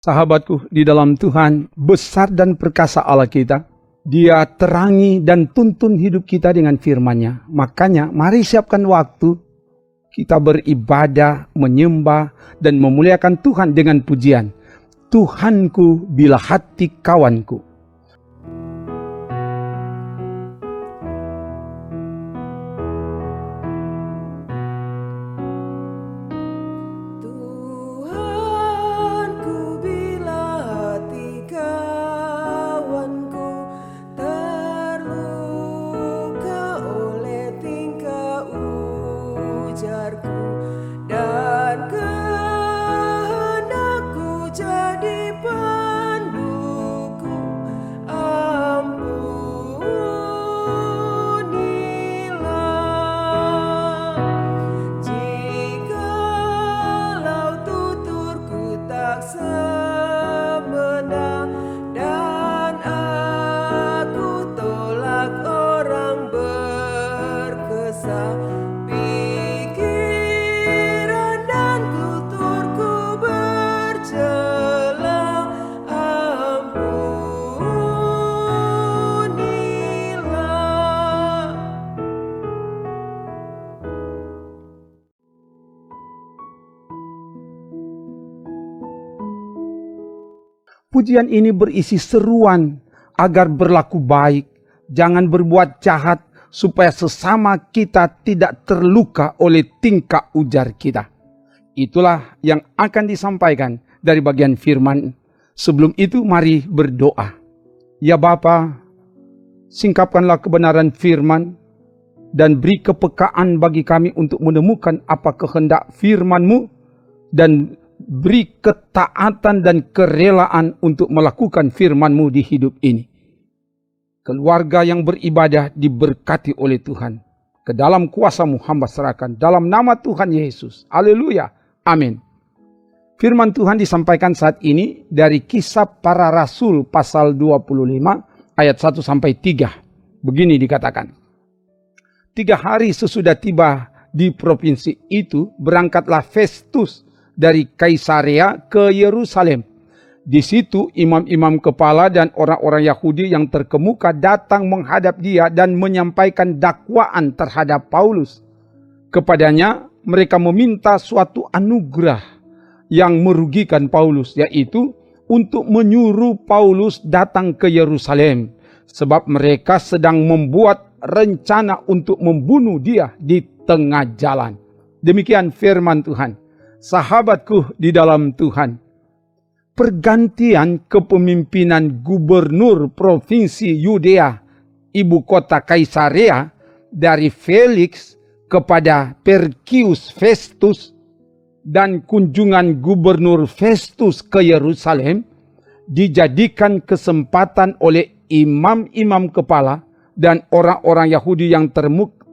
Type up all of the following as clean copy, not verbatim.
Sahabatku di dalam Tuhan, besar dan perkasa Allah kita. Dia terangi dan tuntun hidup kita dengan firman-Nya. Makanya mari siapkan waktu kita beribadah, menyembah, dan memuliakan Tuhan dengan pujian. Tuhanku bila hati kawanku. Pujian ini berisi seruan agar berlaku baik, jangan berbuat jahat, supaya sesama kita tidak terluka oleh tingkah ujar kita. Itulah yang akan disampaikan dari bagian firman. Sebelum itu mari berdoa. Ya Bapa, singkapkanlah kebenaran firman dan beri kepekaan bagi kami untuk menemukan apa kehendak firman-Mu dan beri ketaatan dan kerelaan untuk melakukan firman-Mu di hidup ini. Keluarga yang beribadah diberkati oleh Tuhan. Ke dalam kuasa-Mu hamba serahkan. Dalam nama Tuhan Yesus. Haleluya. Amin. Firman Tuhan disampaikan saat ini dari Kisah Para Rasul pasal 25 ayat 1-3. Begini dikatakan. 3 hari sesudah tiba di provinsi itu, berangkatlah Festus dari Kaisarea ke Yerusalem. Di situ imam-imam kepala dan orang-orang Yahudi yang terkemuka datang menghadap dia dan menyampaikan dakwaan terhadap Paulus. Kepadanya mereka meminta suatu anugerah yang merugikan Paulus, yaitu untuk menyuruh Paulus datang ke Yerusalem, sebab mereka sedang membuat rencana untuk membunuh dia di tengah jalan. Demikian firman Tuhan. Sahabatku di dalam Tuhan, pergantian kepemimpinan gubernur provinsi Yudea, ibu kota Kaisarea, dari Felix kepada Perkius Festus, dan kunjungan gubernur Festus ke Yerusalem dijadikan kesempatan oleh imam-imam kepala dan orang-orang Yahudi yang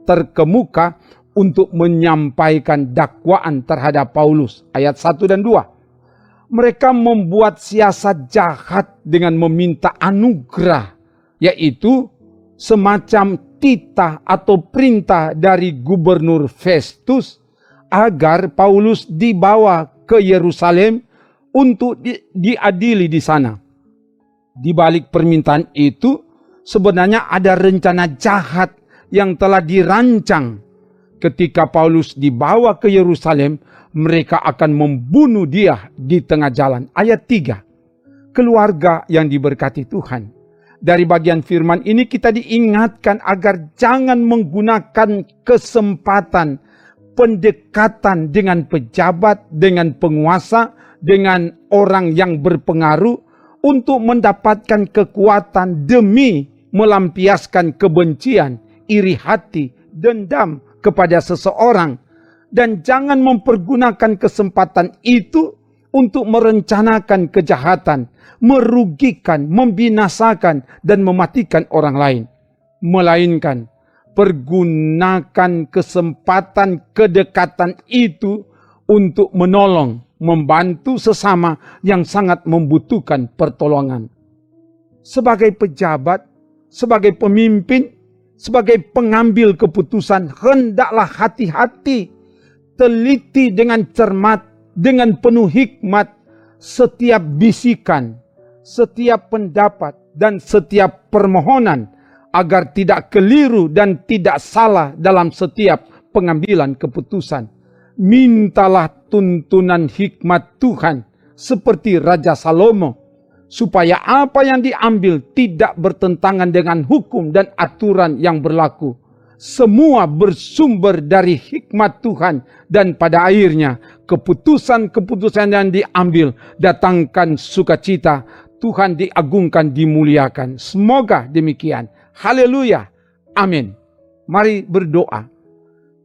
terkemuka untuk menyampaikan dakwaan terhadap Paulus. Ayat 1 dan 2. Mereka membuat siasat jahat dengan meminta anugerah, yaitu semacam titah atau perintah dari gubernur Festus agar Paulus dibawa ke Yerusalem untuk diadili di sana. Di balik permintaan itu sebenarnya ada rencana jahat yang telah dirancang. Ketika Paulus dibawa ke Yerusalem, mereka akan membunuh dia di tengah jalan. Ayat 3. Keluarga yang diberkati Tuhan. Dari bagian firman ini kita diingatkan agar jangan menggunakan kesempatan pendekatan dengan pejabat, dengan penguasa, dengan orang yang berpengaruh untuk mendapatkan kekuatan demi melampiaskan kebencian, iri hati, dendam kepada seseorang, dan jangan mempergunakan kesempatan itu untuk merencanakan kejahatan, merugikan, membinasakan, dan mematikan orang lain. Melainkan pergunakan kesempatan kedekatan itu untuk menolong, membantu sesama yang sangat membutuhkan pertolongan. Sebagai pejabat, sebagai pemimpin, sebagai pengambil keputusan, hendaklah hati-hati, teliti dengan cermat, dengan penuh hikmat, setiap bisikan, setiap pendapat, dan setiap permohonan agar tidak keliru dan tidak salah dalam setiap pengambilan keputusan. Mintalah tuntunan hikmat Tuhan seperti Raja Salomo, supaya apa yang diambil tidak bertentangan dengan hukum dan aturan yang berlaku. Semua bersumber dari hikmat Tuhan, dan pada akhirnya keputusan-keputusan yang diambil datangkan sukacita. Tuhan diagungkan, dimuliakan. Semoga demikian. Haleluya. Amin. Mari berdoa.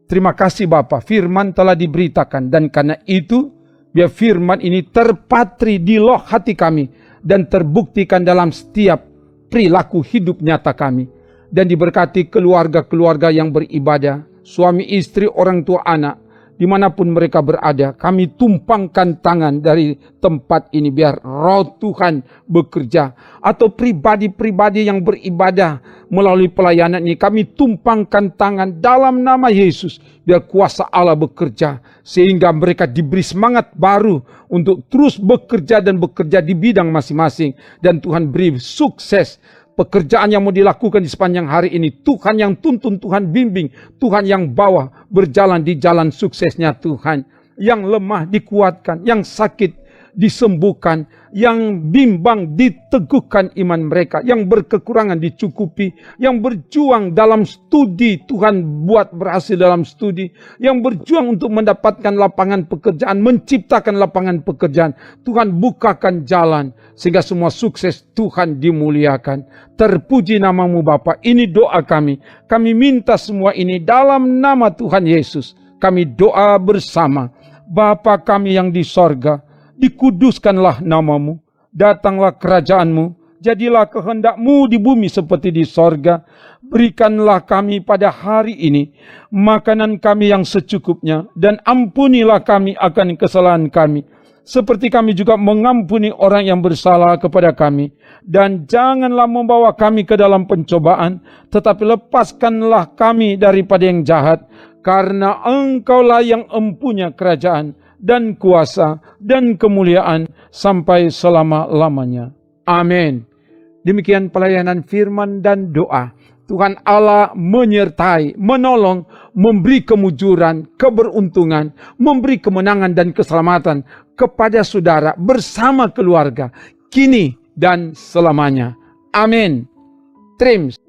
Terima kasih Bapa, firman telah diberitakan, dan karena itu biar firman ini terpatri di loh hati kami dan terbuktikan dalam setiap perilaku hidup nyata kami. Dan diberkati keluarga-keluarga yang beribadah, suami istri, orang tua, anak, dimanapun mereka berada. Kami tumpangkan tangan dari tempat ini biar roh Tuhan bekerja. Atau pribadi-pribadi yang beribadah melalui pelayanan ini, kami tumpangkan tangan dalam nama Yesus. Biar kuasa Allah bekerja, sehingga mereka diberi semangat baru untuk terus bekerja dan bekerja di bidang masing-masing. Dan Tuhan beri sukses pekerjaan yang mau dilakukan di sepanjang hari ini. Tuhan yang tuntun, Tuhan bimbing, Tuhan yang bawa berjalan di jalan suksesnya Tuhan. Yang lemah dikuatkan, yang sakit disembuhkan, yang bimbang diteguhkan iman mereka, yang berkekurangan dicukupi, yang berjuang dalam studi Tuhan buat berhasil dalam studi, yang berjuang untuk mendapatkan lapangan pekerjaan, menciptakan lapangan pekerjaan. Tuhan bukakan jalan sehingga semua sukses Tuhan dimuliakan. Terpuji namamu Bapa. Ini doa kami. Kami minta semua ini dalam nama Tuhan Yesus. Kami doa bersama. Bapa kami yang di sorga, dikuduskanlah namamu, datanglah kerajaanmu, jadilah kehendakmu di bumi seperti di sorga. Berikanlah kami pada hari ini makanan kami yang secukupnya, dan ampunilah kami akan kesalahan kami, seperti kami juga mengampuni orang yang bersalah kepada kami. Dan janganlah membawa kami ke dalam pencobaan, tetapi lepaskanlah kami daripada yang jahat, karena Engkaulah yang empunya kerajaan dan kuasa dan kemuliaan sampai selama-lamanya. Amin. Demikian pelayanan firman dan doa. Tuhan Allah menyertai, menolong, memberi kemujuran, keberuntungan, memberi kemenangan dan keselamatan kepada saudara bersama keluarga, kini dan selamanya. Amin. Trims.